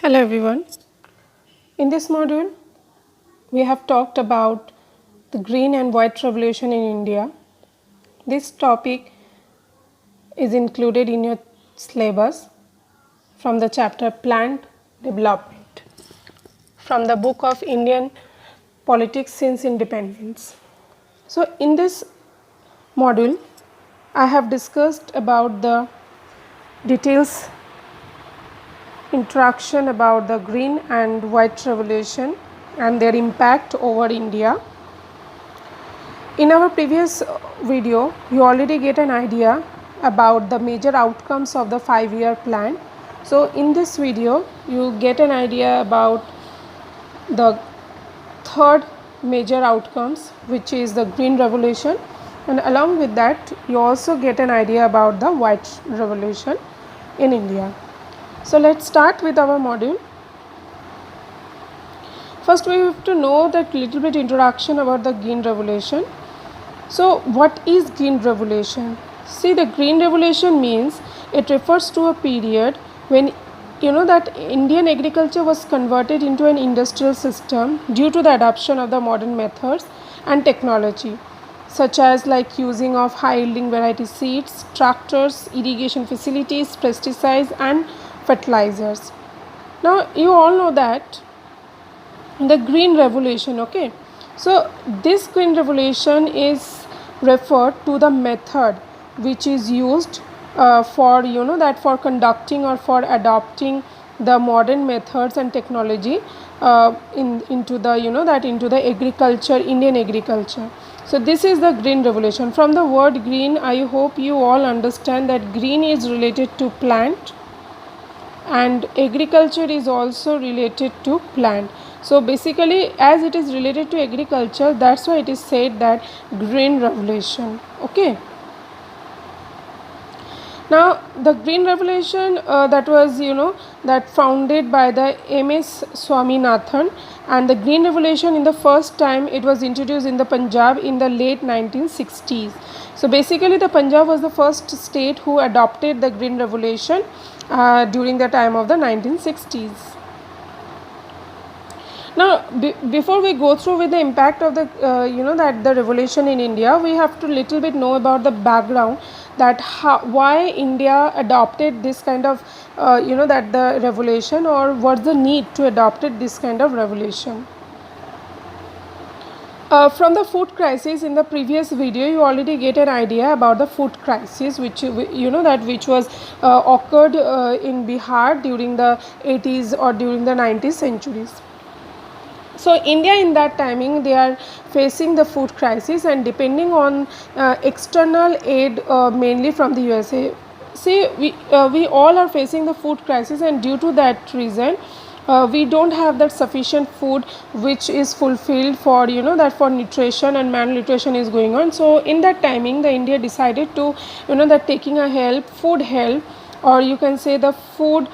Hello everyone. In this module, we have talked about the green and white revolution in India. This topic is included in your syllabus from the chapter Plant Development from the book of Indian Politics since Independence. So, in this module, I have discussed about the details introduction about the green and white revolution and their impact over India. In our previous video, you already get an idea about the major outcomes of the 5-year plan. So, in this video, you get an idea about the third major outcomes, which is the green revolution, and along with that, you also get an idea about the white revolution in India. So, let's start with our module. First, we have to know that little bit introduction about the green revolution. So, what is green revolution? See, the green revolution means it refers to a period when that Indian agriculture was converted into an industrial system due to the adoption of the modern methods and technology, such as like using of high yielding variety seeds, tractors, irrigation facilities, pesticides and fertilizers. Now, you all know that the green revolution, okay, so this green revolution is referred to the method which is used for for conducting or for adopting the modern methods and technology into the into the agriculture, Indian agriculture. So this is the green revolution. From the word green, I hope you all understand that green is related to plant and agriculture is also related to plant. So basically, as it is related to agriculture, that's why it is said that green revolution. Okay. Now the green revolution that was that founded by the M.S. Swaminathan, and the green revolution in the first time it was introduced in the Punjab in the late 1960s. So basically, the Punjab was the first state who adopted the green revolution during the time of the 1960s. Now, before we go through with the impact of the that the revolution in India, we have to little bit know about the background, that why India adopted this kind of that the revolution, or what's the need to adopt this kind of revolution. From the food crisis in the previous video, you already get an idea about the food crisis, which which was occurred in Bihar during the 80s or during the 90th centuries. So India in that timing, they are facing the food crisis and depending on external aid mainly from the USA. See, we all are facing the food crisis, and due to that reason, we don't have that sufficient food which is fulfilled for that for nutrition, and malnutrition is going on. So in that timing, the India decided to that taking a food help, or you can say the food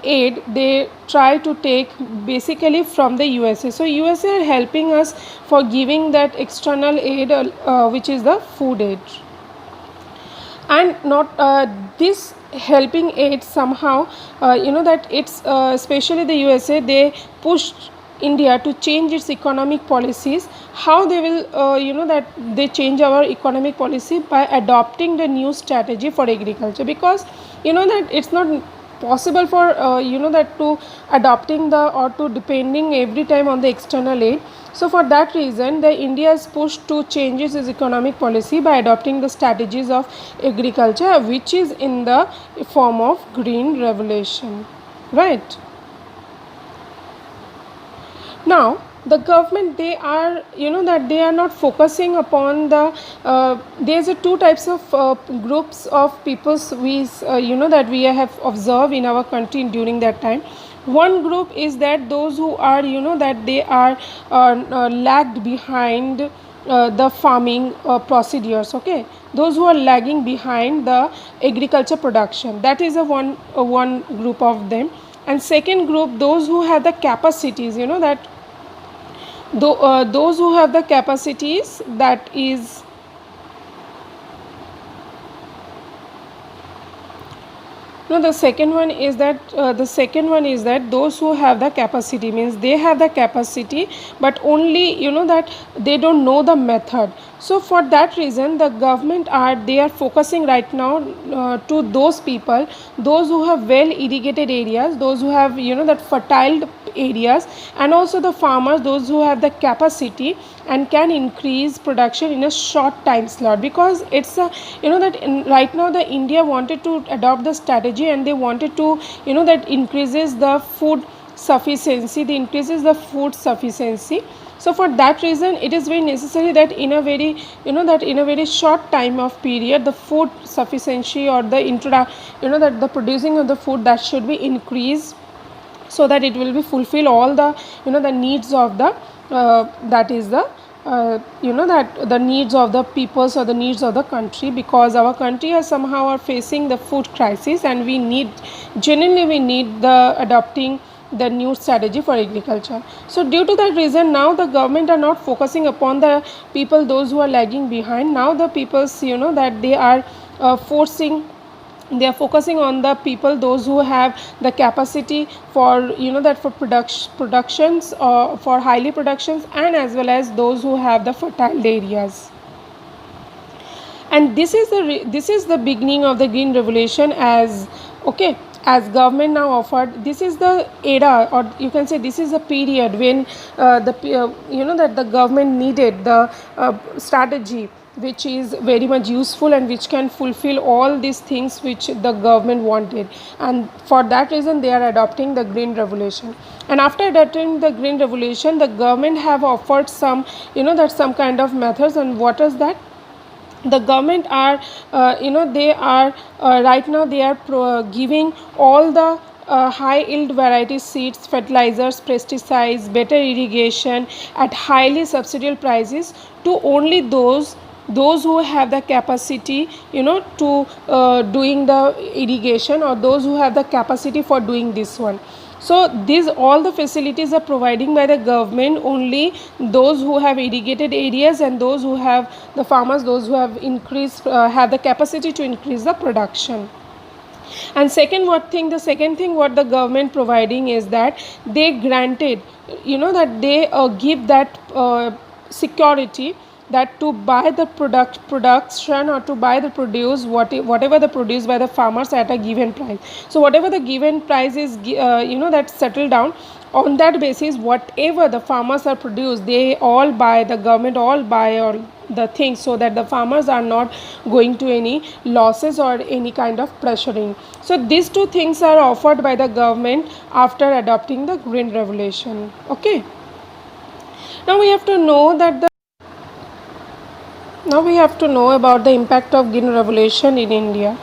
aid, they try to take basically from the USA. So USA are helping us for giving that external aid which is the food aid, and not this helping aid somehow that it's especially the USA, they pushed India to change its economic policies. How they will that they change our economic policy by adopting the new strategy for agriculture, because that it's not possible for that to adopting the or to depending every time on the external aid. So for that reason, the India is pushed to changes its economic policy by adopting the strategies of agriculture, which is in the form of green revolution, right? Now the government, they are that they are not focusing upon the there's a two types of groups of peoples we that we have observed in our country during that time. One group is that those who are that they are lagged behind the farming procedures, okay, those who are lagging behind the agriculture production, that is one group of them. And second group, those who have the capacities, that those who have the capacities, that is No, the second one is that those who have the capacity, means they have the capacity, but only that they don't know the method. So for that reason, the government are focusing right now to those people, those who have well irrigated areas, those who have that fertile areas, and also the farmers, those who have the capacity and can increase production in a short time slot. Because it's a that right now the India wanted to adopt the strategy, and they wanted to that increases the food sufficiency, they increases the food sufficiency. So for that reason, it is very necessary that in a very that in a very short time of period, the food sufficiency or the that the producing of the food, that should be increased, so that it will be fulfill all the the needs of the that is the that the needs of the peoples or the needs of the country. Because our country is somehow are facing the food crisis, and we need, genuinely we need the adopting the new strategy for agriculture. So due to that reason, now the government are not focusing upon the people, those who are lagging behind. Now the peoples that they are they are focusing on the people, those who have the capacity for that for productions or for highly productions, and as well as those who have the fertile areas. And this is the beginning of the green revolution, as okay, as government now offered. This is the era, or you can say this is the period when that the government needed the strategy which is very much useful and which can fulfill all these things which the government wanted. And for that reason, they are adopting the green revolution. And after adopting the green revolution, the government have offered some that some kind of methods. And what is that? The government are they are right now they are giving all the high yield variety seeds, fertilizers, pesticides, better irrigation at highly subsidized prices to only those who have the capacity to doing the irrigation, or those who have the capacity for doing this one. So these all the facilities are providing by the government only those who have irrigated areas, and those who have the farmers, those who have increased have the capacity to increase the production. And the second thing what the government providing is that they granted that they give that security, that to buy the production, or to buy the produce whatever the produced by the farmers at a given price. So whatever the given price is that settled down, on that basis whatever the farmers are produced, they all buy, the government all buy all the things, so that the farmers are not going to any losses or any kind of pressuring. So these two things are offered by the government after adopting the green revolution. Okay, now we have to know about the impact of green revolution in India.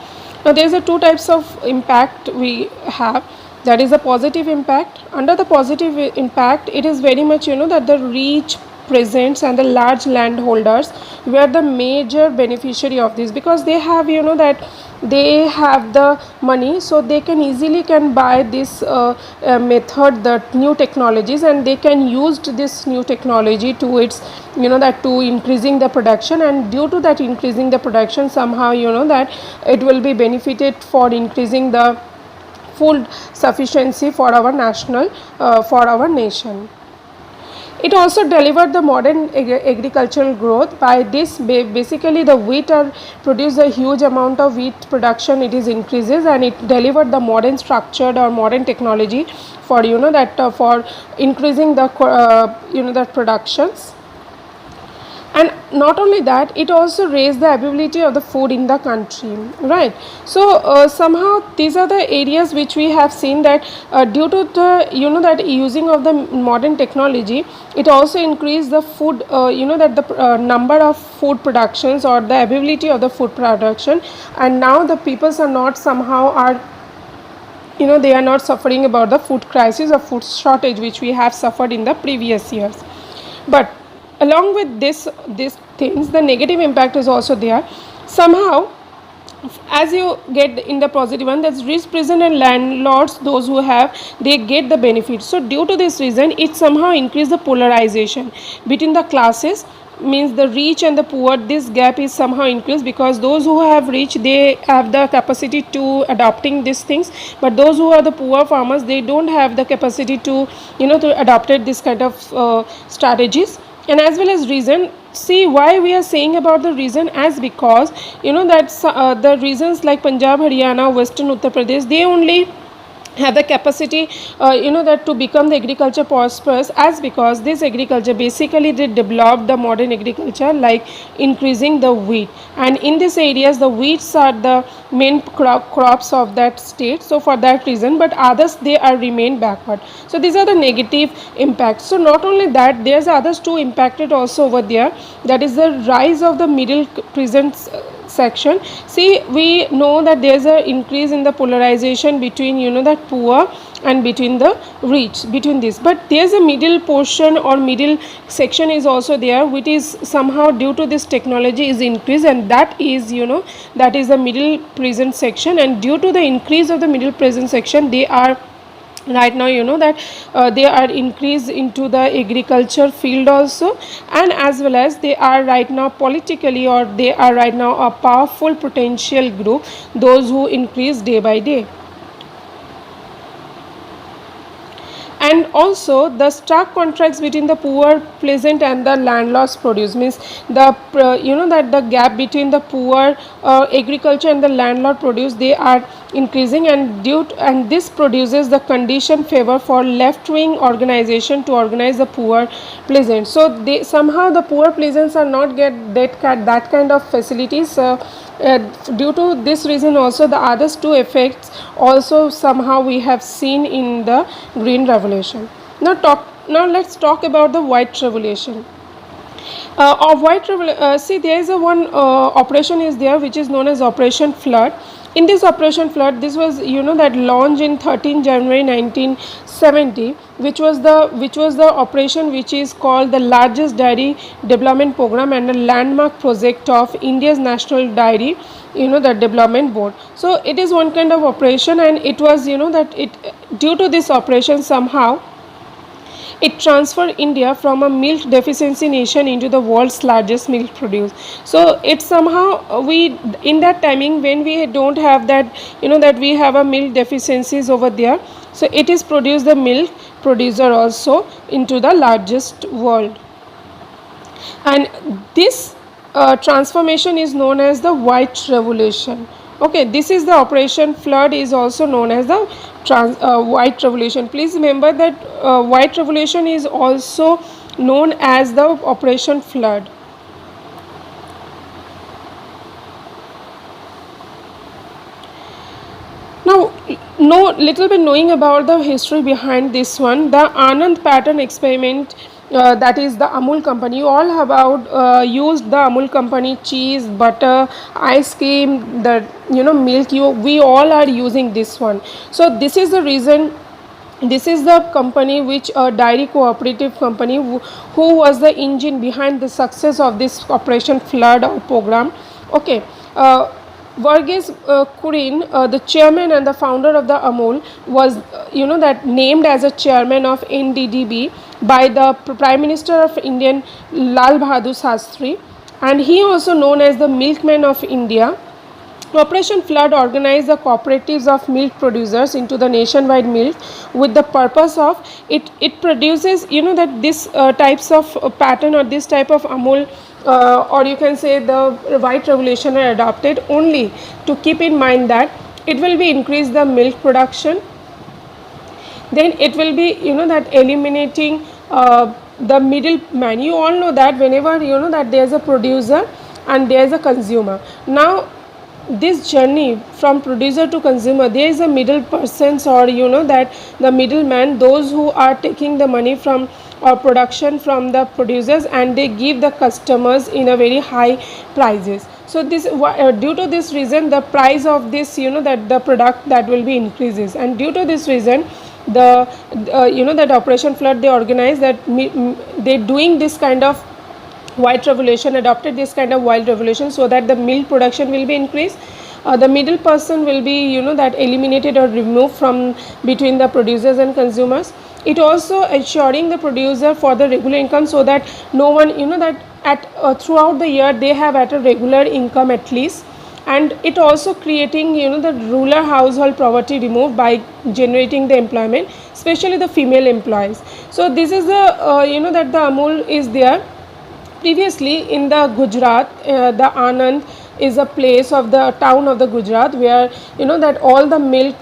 Now there is a two types of impact we have. That is a positive impact. Under the positive impact, it is very much that the rich peasants and the large landholders were the major beneficiary of this, because they have that they have the money, so they can easily buy this method, the new technologies, and they can use this new technology to its that to increasing the production. And due to that increasing the production, somehow that it will be benefited for increasing the food sufficiency for our for our nation. It also delivered the modern agricultural growth. By this, basically the wheat are produce a huge amount of wheat production, it is increases, and it delivered the modern structured or modern technology for that for increasing the that productions. And not only that, it also raised the availability of the food in the country, right? So somehow these are the areas which we have seen that due to the that using of the modern technology, it also increased the food that the number of food productions or the availability of the food production. And now the peoples are not somehow are they are not suffering about the food crisis or food shortage which we have suffered in the previous years. But along with these things, the negative impact is also there. Somehow, as you get in the positive one, that's rich peasant and landlords, those who have, they get the benefit. So due to this reason, it somehow increase the polarization between the classes. means the rich and the poor, this gap is somehow increased, because those who have rich, they have the capacity to adopting these things, but those who are the poor farmers, they don't have the capacity to to adopted this kind of strategies. And as well as reason, see why we are saying about the reason, as because that the regions like Punjab, Haryana, Western Uttar Pradesh, they only have the capacity that to become the agriculture prosperous, as because this agriculture basically they developed the modern agriculture, like increasing the wheat, and in these areas the wheats are the main crops of that state. So for that reason, but others they are remain backward. So these are the negative impacts. So not only that, there's others too impacted also over there, that is the rise of the middle present section. See, we know that there's a increase in the polarization between that poor and between the rich, between this, but there's a middle portion or middle section is also there, which is somehow due to this technology is increased, and that is that is the middle present section. And due to the increase of the middle present section, they are right now that they are increased into the agriculture field also, and as well as they are right now politically, or they are right now a powerful potential group, those who increase day by day. And also the stark contracts between the poor peasant and the landlord's produce, means the that the gap between the poor agriculture and the landlord produce, they are increasing, and and this produces the condition favor for left wing organization to organize the poor peasants. So they somehow the poor peasants are not get that kind of facilities. Due to this reason also, the others two effects also somehow we have seen in the green revolution. Now let's talk about the white revolution. See, there is a one operation is there, which is known as Operation Flood. In this Operation Flood, this was that launched in 13 January 1970, which was the operation which is called the largest dairy development program and a landmark project of India's National Dairy the development board. So it is one kind of operation, and it was that it due to this operation somehow it transferred India from a milk deficiency nation into the world's largest milk produce. So it somehow we in that timing when we don't have that that we have a milk deficiencies over there, so it is produced the milk producer also into the largest world. And this transformation is known as the white revolution. Okay, this is the Operation Flood, is also known as the white revolution. Please remember that white revolution is also known as the Operation Flood. Now, little bit knowing about the history behind this one, the Anand pattern experiment, that is the Amul company. You all have used the Amul company cheese, butter, ice cream, the milk. We all are using this one. So this is the reason. This is the company which a dairy cooperative company who was the engine behind the success of this Operation Flood program. Okay. Varghese Kurin, the chairman and the founder of the Amul, was that named as a chairman of NDDB by the Prime Minister of India Lal Bahadur Shastri, and he also known as the milkman of India. Operation Flood organized the cooperatives of milk producers into the nationwide milk with the purpose of it produces that this types of pattern or this type of Amul or you can say the white revolution are adopted only to keep in mind that it will be increase the milk production, then it will be that eliminating the middleman. You all know that whenever that there is a producer and there is a consumer. Now this journey from producer to consumer, there is a middle persons or that the middleman, those who are taking the money from or production from the producers and they give the customers in a very high prices. So this due to this reason the price of this that the product that will be increases, and due to this reason the that Operation Flood they organize that they doing this kind of white revolution, adopted this kind of white revolution so that the milk production will be increased. The middle person will be that eliminated or removed from between the producers and consumers. It also assuring the producer for the regular income so that no one that at throughout the year they have at a regular income at least, and it also creating the rural household poverty removed by generating the employment, especially the female employees. So this is the that the Amul is there. Previously in the Gujarat, the Anand is a place of the town of the Gujarat where that all the milk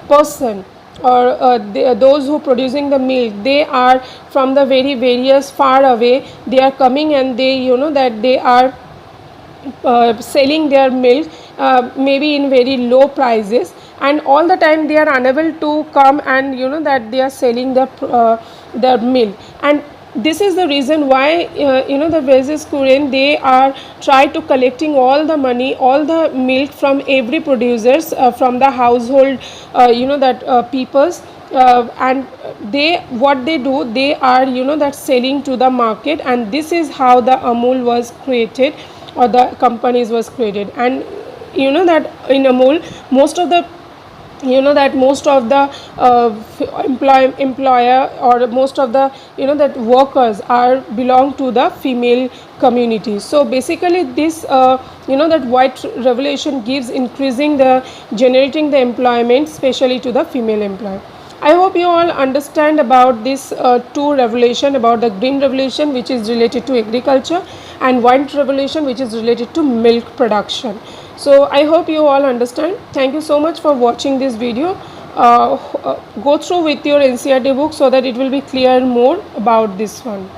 person or those who producing the milk, they are from the very various far away, they are coming and they that they are selling their milk maybe in very low prices, and all the time they are unable to come and that they are selling their milk. And this is the reason why the Veses Kuren, they are try to collecting all the money, all the milk from every producers from the household peoples, and they what they do, they are that selling to the market, and this is how the Amul was created or the companies was created. And that in Amul, most of the most of the employer or most of the that workers are belong to the female community. So basically this that white revolution gives increasing the generating the employment, especially to the female employee. I hope you all understand about this two revolution, about the green revolution which is related to agriculture, and white revolution which is related to milk production. So I hope you all understand. Thank you so much for watching this video. Go through with your NCERT book so that it will be clear more about this one.